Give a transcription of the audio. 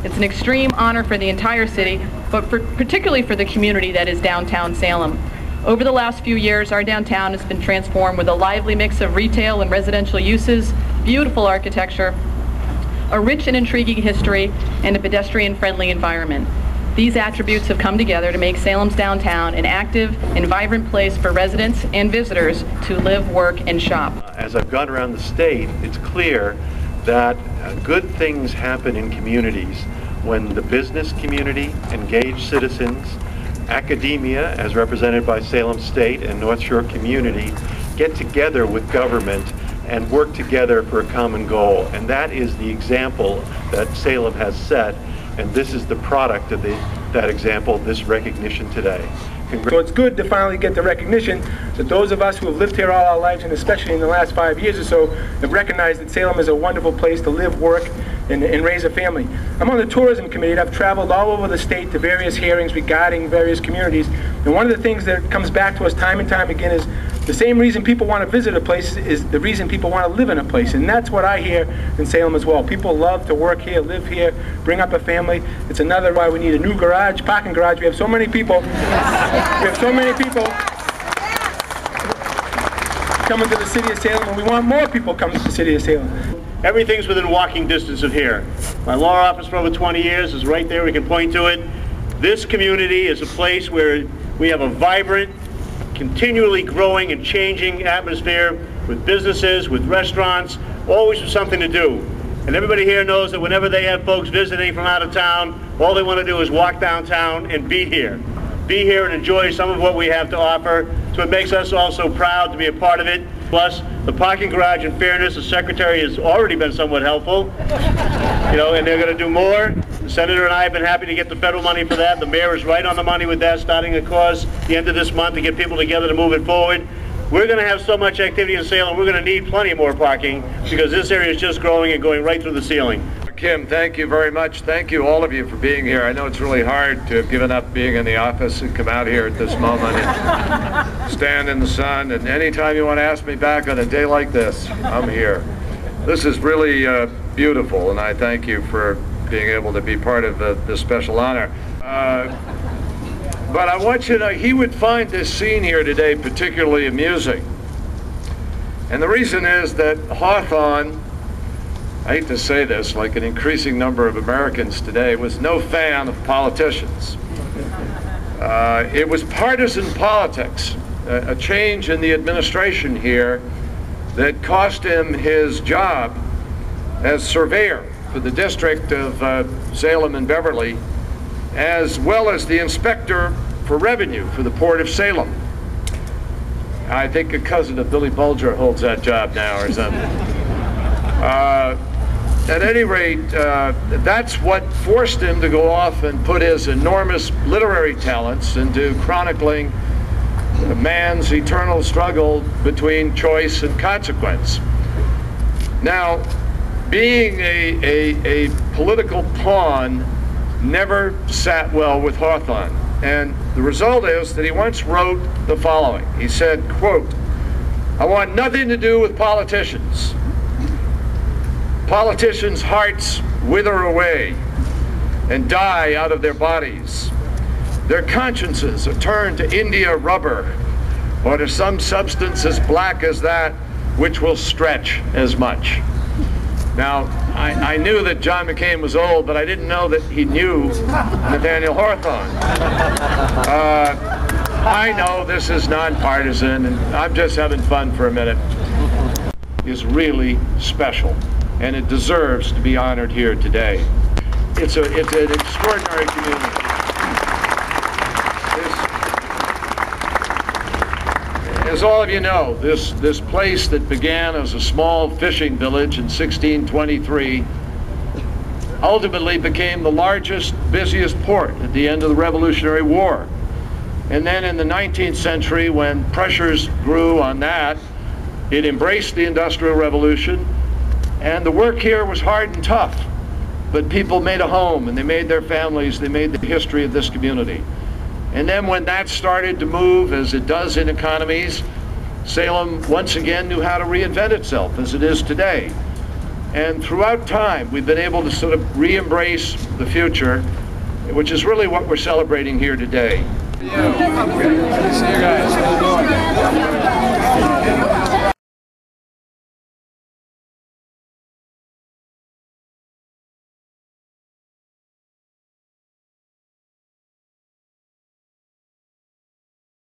It's an extreme honor for the entire city, but particularly for the community that is downtown Salem. Over the last few years, our downtown has been transformed with a lively mix of retail and residential uses, beautiful architecture, a rich and intriguing history, and a pedestrian-friendly environment. These attributes have come together to make Salem's downtown an active and vibrant place for residents and visitors to live, work, and shop. As I've gone around the state, it's clear that good things happen in communities when the business community, engaged citizens, academia, as represented by Salem State and North Shore community, get together with government and work together for a common goal. And that is the example that Salem has set, and this is the product of that example, this recognition today. So it's good to finally get the recognition that those of us who have lived here all our lives, and especially in the last 5 years or so, have recognized that Salem is a wonderful place to live, work, and raise a family. I'm on the tourism committee, and I've traveled all over the state to various hearings regarding various communities, and one of the things that comes back to us time and time again is the same reason people want to visit a place is the reason people want to live in a place, and that's what I hear in Salem as well. People love to work here, live here, bring up a family. It's another why we need a new garage, parking garage. We have so many people. Coming to the city of Salem, and we want more people coming to the city of Salem. Everything's within walking distance of here. My law office for over 20 years is right there. We can point to it. This community is a place where we have a vibrant, continually growing and changing atmosphere with businesses, with restaurants, always with something to do. And everybody here knows that whenever they have folks visiting from out of town, all they want to do is walk downtown and be here. Be here and enjoy some of what we have to offer. So it makes us also proud to be a part of it. Plus, the parking garage, in fairness, the Secretary has already been somewhat helpful. You know, and they're going to do more. The Senator and I have been happy to get the federal money for that. The Mayor is right on the money with that, starting a cause the end of this month to get people together to move it forward. We're going to have so much activity in Salem, we're going to need plenty more parking because this area is just growing and going right through the ceiling. Kim, thank you very much. Thank you, all of you, for being here. I know it's really hard to have given up being in the office and come out here at this moment and stand in the sun. And anytime you want to ask me back on a day like this, I'm here. This is really beautiful, and I thank you for being able to be part of this special honor. But I want you to know, he would find this scene here today particularly amusing. And the reason is that Hawthorne, I hate to say this, like an increasing number of Americans today, was no fan of politicians. It was partisan politics, a change in the administration here that cost him his job as surveyor for the district of Salem and Beverly, as well as the inspector for revenue for the Port of Salem. I think a cousin of Billy Bulger holds that job now or something. At any rate, that's what forced him to go off and put his enormous literary talents into chronicling man's eternal struggle between choice and consequence. Now, being a political pawn never sat well with Hawthorne. And the result is that he once wrote the following. He said, quote, "I want nothing to do with politicians. Politicians' hearts wither away and die out of their bodies. Their consciences are turned to India rubber or to some substance as black as that which will stretch as much." Now, I knew that John McCain was old, but I didn't know that he knew Nathaniel Hawthorne. I know this is nonpartisan, and I'm just having fun for a minute. It's really special, and it deserves to be honored here today. It's an extraordinary community. As all of you know, this place that began as a small fishing village in 1623 ultimately became the largest, busiest port at the end of the Revolutionary War. And then in the 19th century, when pressures grew on that, it embraced the Industrial Revolution, and the work here was hard and tough. But people made a home, and they made their families, they made the history of this community. And then when that started to move, as it does in economies, Salem once again knew how to reinvent itself as it is today. And throughout time, we've been able to sort of re-embrace the future, which is really what we're celebrating here today. See you guys. How you doing?